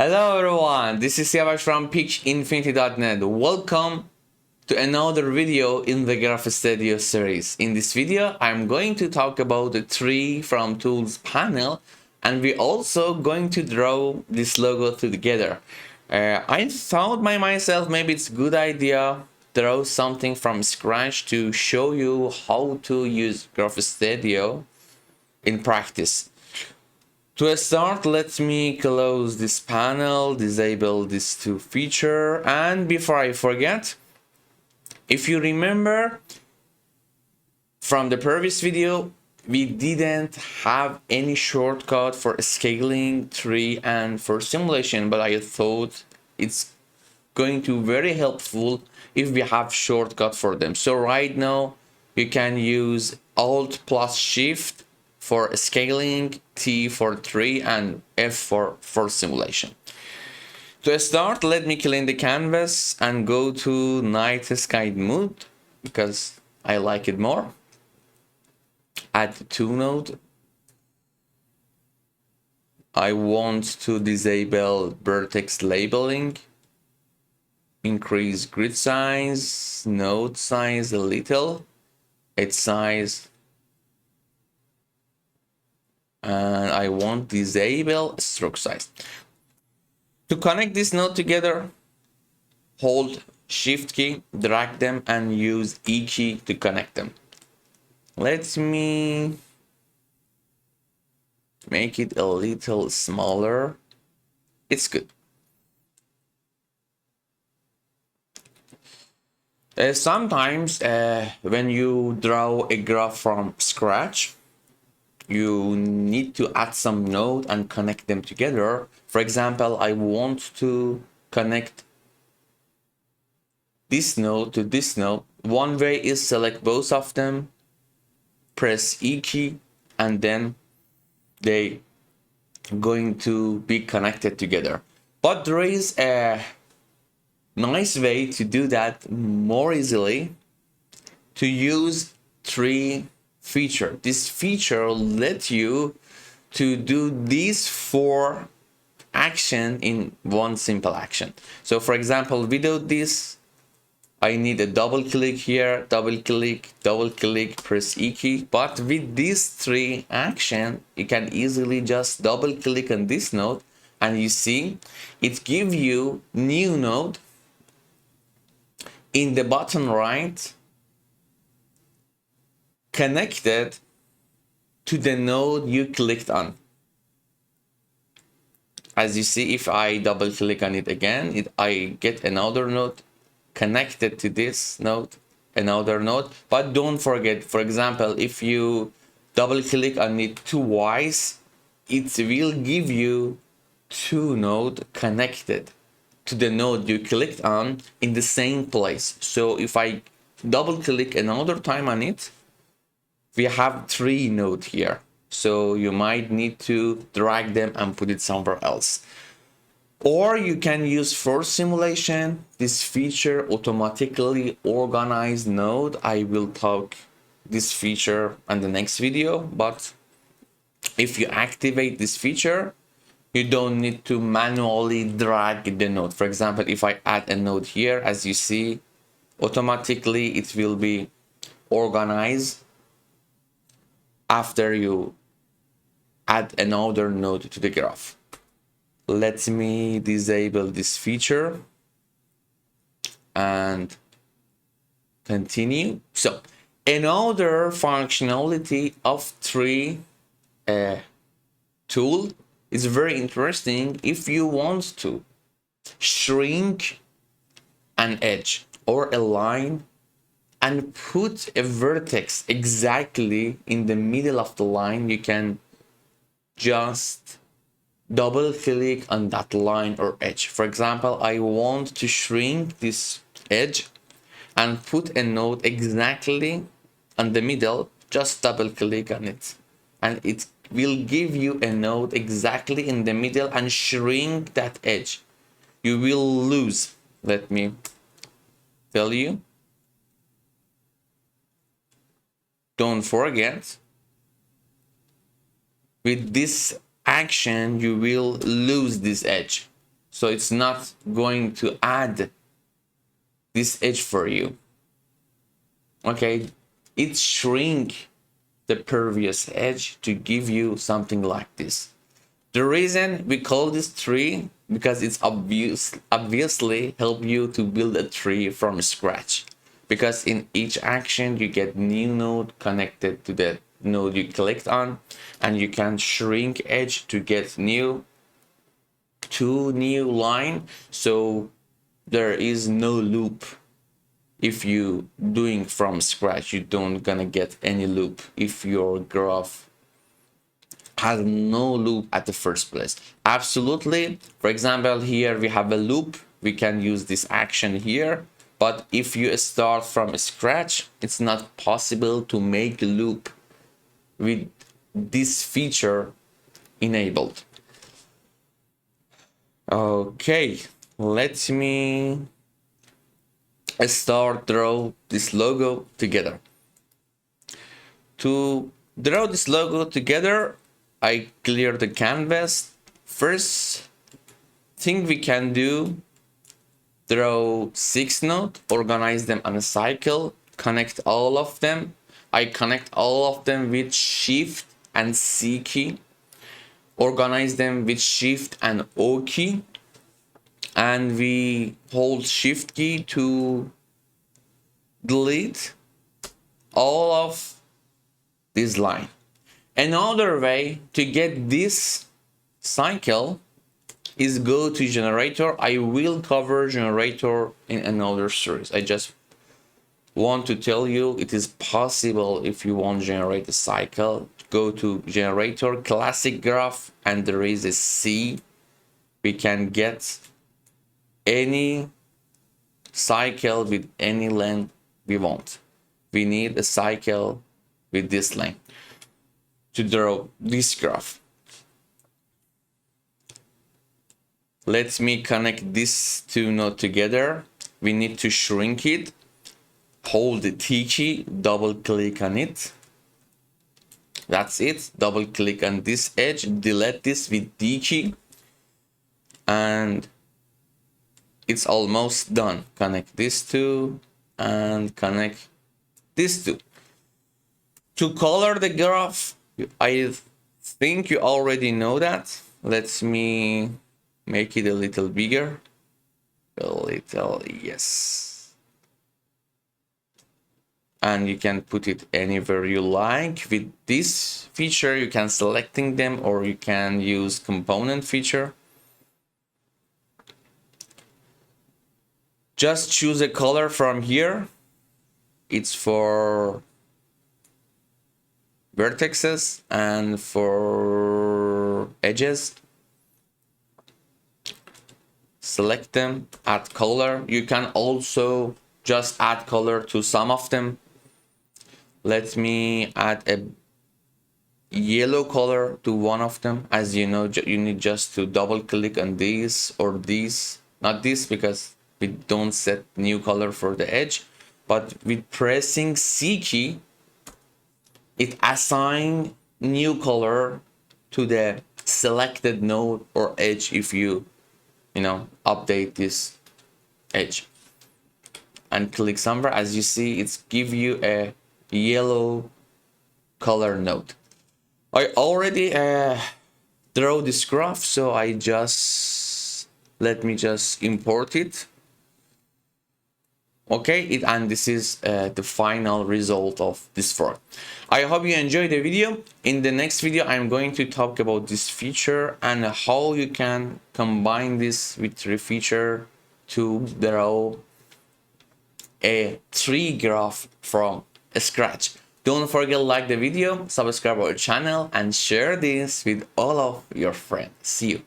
Hello everyone, this is Yavaş from PicInfiniti.net. Welcome to another video in the GraphStudio series. In this video, I'm going to talk about the tree from tools panel, and we're also going to draw this logo together. I thought by myself maybe it's a good idea draw something from scratch to show you how to use GraphStudio in practice. To start, let me close this panel, disable this two feature, and before I forget, if you remember from the previous video, we didn't have any shortcut for scaling tree and for simulation, but I thought it's going to be very helpful if we have shortcut for them. So right now you can use Alt plus Shift for scaling, T for tree, and F for simulation. To start, let me clean the canvas and go to night sky mode because I like it more. Add two node. I want to disable vertex labeling. Increase grid size, node size a little, edge size. And I want disable stroke size. To connect this node together, hold Shift key, drag them, and use E key to connect them. Let me make it a little smaller. It's good. Sometimes when you draw a graph from scratch, you need to add some node and connect them together. For example, I want to connect this node to this node. One way is select both of them, press E key, and then they going to be connected together. But there is a nice way to do that more easily, to use tree feature. This feature lets you to do these four action in one simple action. So for example, without this, I need a double click here, double click, press E key. But with these three action, you can easily just double click on this node, and you see it gives you new node in the bottom right, connected to the node you clicked on. As you see, if I double click on it again, I get another node connected to this node, another node. But don't forget, for example, if you double click on it twice, it will give you two nodes connected to the node you clicked on in the same place. So if I double click another time on it, we have three nodes here. So you might need to drag them and put it somewhere else. Or you can use for simulation this feature, automatically organized node. I will talk this feature on the next video, but if you activate this feature, you don't need to manually drag the node. For example, if I add a node here, as you see, automatically it will be organized after you add another node to the graph. Let me disable this feature and continue. So another functionality of tree tool is very interesting. If you want to shrink an edge or a line and put a vertex exactly in the middle of the line, you can just double click on that line or edge. For example, I want to shrink this edge and put a node exactly on the middle. Just double click on it and it will give you a node exactly in the middle and shrink that edge. You will lose, let me tell you. Don't forget, with this action you will lose this edge. so it's not going to add this edge for you. Okay, it shrink the previous edge to give you something like this. The reason we call this tree, because it's obviously help you to build a tree from scratch, because in each action you get new node connected to the node you clicked on, and you can shrink edge to get two new line, so there is no loop. If you doing from scratch, you don't gonna get any loop if your graph has no loop at the first place. Absolutely, for example, here we have a loop, we can use this action here, but if you start from scratch, it's not possible to make a loop with this feature enabled. Okay, let me start draw this logo together. To draw this logo together, I clear the canvas. First thing we can do, draw 6 nodes, organize them on a cycle, connect all of them. I connect all of them with Shift and C key, organize them with Shift and O key, and we hold Shift key to delete all of this line. Another way to get this cycle is go to generator. I will cover generator in another series. I just want to tell you it is possible. If you want to generate a cycle, go to generator, classic graph, and there is a C. We can get any cycle with any length we want. We need a cycle with this length to draw this graph. Let me connect these two nodes together. We need to shrink it. Hold the T key, double click on it. That's it. Double click on this edge, delete this with D key, and it's almost done. Connect these two and connect these two. To color the graph, I think you already know that. Let me make it a little bigger. A little, yes. And you can put it anywhere you like. With this feature, you can selecting them, or you can use component feature. Just choose a color from here. It's for vertices and for edges. Select them, add color. You can also just add color to some of them. Let me add a yellow color to one of them. As you know, you need just to double click on these or these, not this because we don't set new color for the edge, but with pressing C key, it assigns new color to the selected node or edge if you update this edge. And click somewhere. As you see, it's give you a yellow color node. I already draw this graph, so let me just import it. Okay, and this is the final result of this form. I hope you enjoyed the video. In the next video, I'm going to talk about this feature and how you can combine this with the feature to draw a tree graph from scratch. Don't forget to like the video, subscribe our channel, and share this with all of your friends. See you.